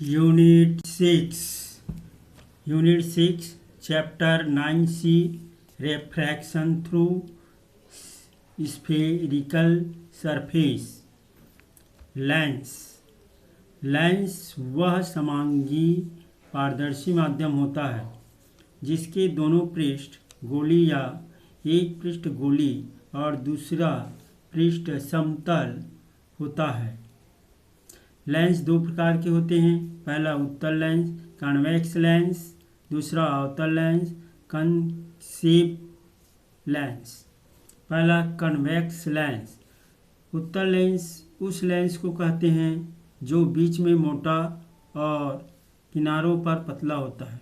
Unit 6 chapter 9C refraction through spherical surface. Lens वह समांगी पारदर्शी माध्यम होता है जिसके दोनों पृष्ठ गोली या एक पृष्ठ गोली और दूसरा पृष्ठ समतल होता है। लेंस दो प्रकार के होते हैं। पहला उत्तल लेंस कन्वेक्स लेंस, दूसरा अवतल लेंस कनकेव लेंस। पहला कन्वेक्स लेंस। उत्तल लेंस उस लेंस को कहते हैं जो बीच में मोटा और किनारों पर पतला होता है।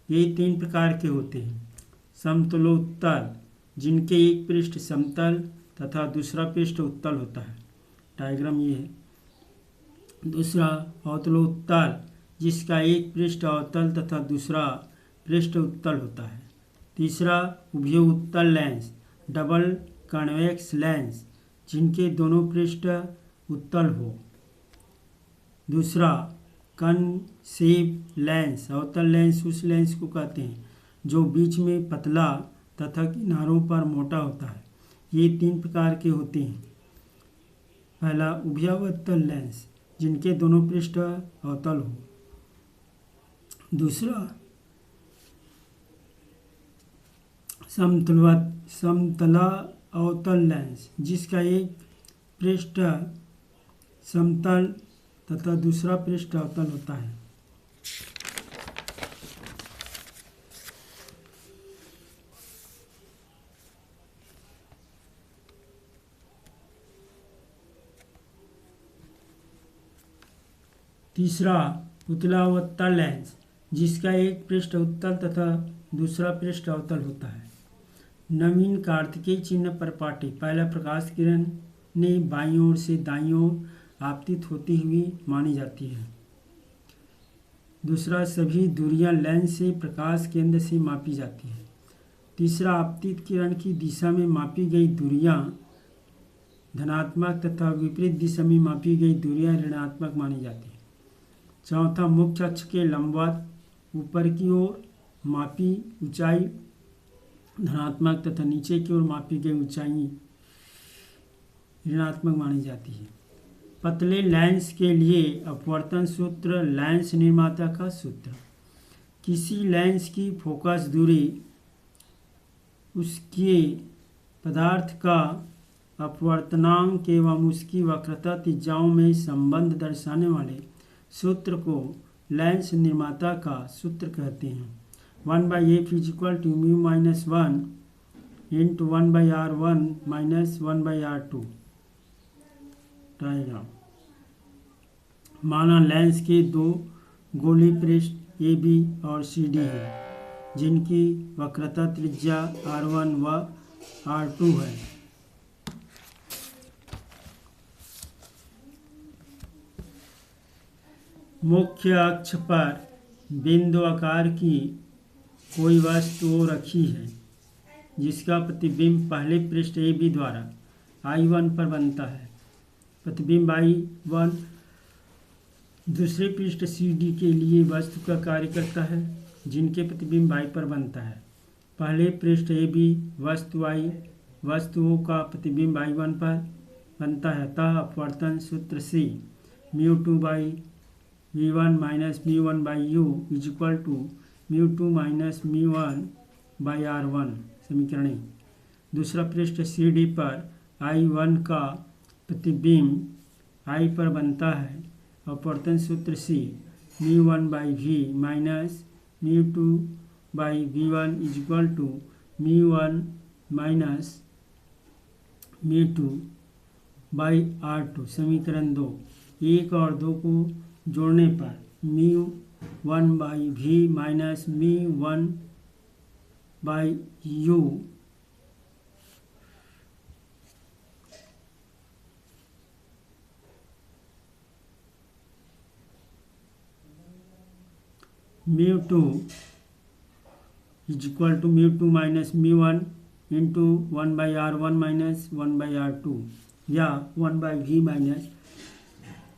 ये तीन प्रकार के होते हैं। समतलोत्तल, जिनके एक पृष्ठ समतल तथा दूसरा पृष्ठ उत्तल होता है। डायग्राम ये है। दूसरा अवतलोत्तल, जिसका एक पृष्ठ अवतल तथा दूसरा पृष्ठ उत्तल होता है। तीसरा उभयोत्तल लेंस डबल कन्वेक्स लेंस, जिनके दोनों पृष्ठ उत्तल हो। दूसरा कनकेव लेंस। अवतल लेंस उस लेंस को कहते हैं जो बीच में पतला तथा किनारों पर मोटा होता है। ये तीन प्रकार के होते हैं। पहला उभयोत्तल लेंस, जिनके दोनों पृष्ठ अवतल हो। दूसरा समतला अवतल लेंस, जिसका एक पृष्ठ समतल तथा दूसरा पृष्ठ अवतल होता है। तीसरा उत्तलावत्तल लेंस, जिसका एक पृष्ठ उत्तल तथा दूसरा पृष्ठ अवतल होता है। नवीन कार्तिकेय चिन्ह पर पाटे पहला प्रकाश किरण ने बाईं ओर से दाईं ओर आपतित होती हुई मानी जाती है। दूसरा सभी दूरियां लेंस से प्रकाश केंद्र से मापी जाती है। तीसरा आपतित किरण की दिशा में मापी गई दूरियां धनात्मक तथा विपरीत दिशा में मापी गई दूरियां ऋणात्मक मानी जाती है। चौथा मुख्य अक्ष के लंबवत ऊपर की ओर मापी ऊंचाई धनात्मक तथा नीचे की ओर मापी गई ऊंचाई ऋणात्मक मानी जाती है। पतले लेंस के लिए अपवर्तन सूत्र लेंस निर्माता का सूत्र। किसी लेंस की फोकस दूरी उसके पदार्थ का अपवर्तनांक एवं उसकी वक्रता त्रिज्याओं में संबंध दर्शाने वाले सूत्र को लेंस निर्माता का सूत्र कहते हैं। 1/f = μ-1 × 1/r1 - 1/r2। डायग्राम। माना लेंस के दो गोली पृष्ठ ए बी और सी डी है, जिनकी वक्रता त्रिज्या r1 व r2 है। मुख्य अक्ष पर बिंदु आकार की कोई वस्तु रखी है जिसका प्रतिबिंब पहले पृष्ठ ए बी द्वारा I1 पर बनता है। प्रतिबिंब I1 दूसरे पृष्ठ सी डी के लिए वस्तु का कार्य करता है, जिनके प्रतिबिंब I पर बनता है। पहले पृष्ठ ए बी वस्तुओं का प्रतिबिंब I1 पर बनता है। अतः अपवर्तन सूत्र से μ2/v1 - μ1/u = μ2 - μ1/r1 समीकरण। दूसरा पृष्ठ सी डी पर I1 का प्रतिबिंब I पर बनता है। अपवर्तन सूत्र से μ1/v - μ2/v1 = μ1 - μ2/r2 समीकरण 2। 1 और 2 को जोड़ने पर μ1/v - μ1/u μ2 = μ2 - μ1 × 1/r1 - 1/r2 या 1/v -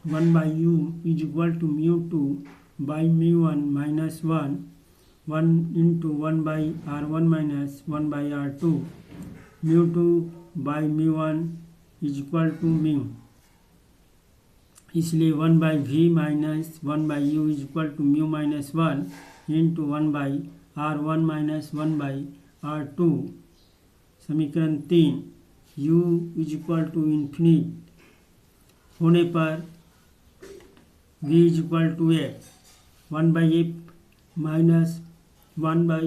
1/u = μ2 by mu one minus one, one into one by R one minus one by R two, mu two by mu one is equal to mu, इसलिए one by V minus one by U is equal to mu minus one into one by R one minus one by R two. समीकरण 3, u is equal to infinite होने पर v is equal to X, one by F minus one by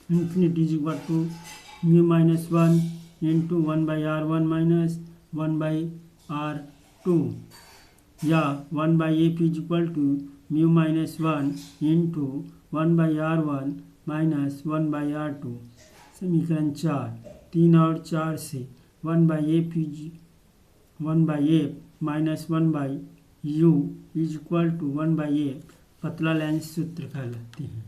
infinite is equal to mu minus one into one by R one minus one by R two, या one by F is equal to mu minus one into one by R one minus one by R two. समीकरण 4, 3 और 4 से one by F minus one by U is equal to one by F पतला lens सूत्र कहलाती है।